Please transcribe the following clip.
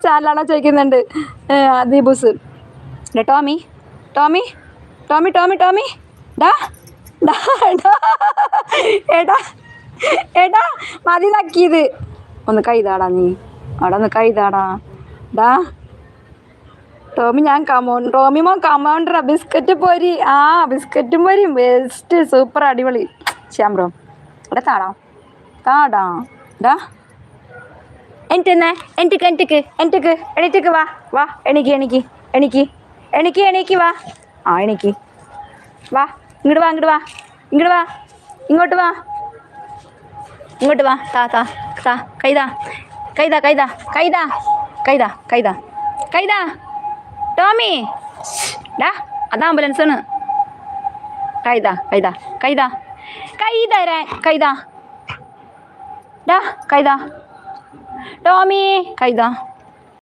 ചാനലാണോ ചോദിക്കുന്നുണ്ട് ദീപൂസ്. ടോമി ടോമി ടോമി ടോമി ടോമി ഡാ ഡാ ഡാ എടാ എടാ മതി നക്കിയത്. ഒന്ന് കൈതാടാ നീ അവിടെ ഒന്ന് കൈതാടാ. ഡാ ടോമി ഞാൻ ടോമി മോൻ കമൗണ്ടറാ. ബിസ്ക്കറ്റ് പോരി. ആ ബിസ്ക്കറ്റും പോരിയും ബെസ്റ്റ് സൂപ്പർ അടിപൊളി. ശ്യാം ബ്രോ ഇവിടെ താടാ താടാ. ഡാ എണീറ്റക്ക് വാ വാ എണീക്ക് എണീക്ക് എണീക്ക് എണീക്ക് എണീക്ക് വാ. ആ എണീക്ക് വാ. ഇങ്ങോട്ട് വാ ഇങ്ങോട്ട് വാ ഇങ്ങോട്ട് വാ ഇങ്ങോട്ട് വാ ഇങ്ങോട്ട് വാ. താ താ താ കൈതാ കൈതാ കൈതാ കൈതാ കൈതാ കൈതാ കൈതാ. ടോമി ഡാ അത് ആംബുലൻസാണ്. കൈതാ കൈതാ കൈതാ കൈതരാൻ കൈതാ. ഡാ കൈതാ ടോമി കൈതാ.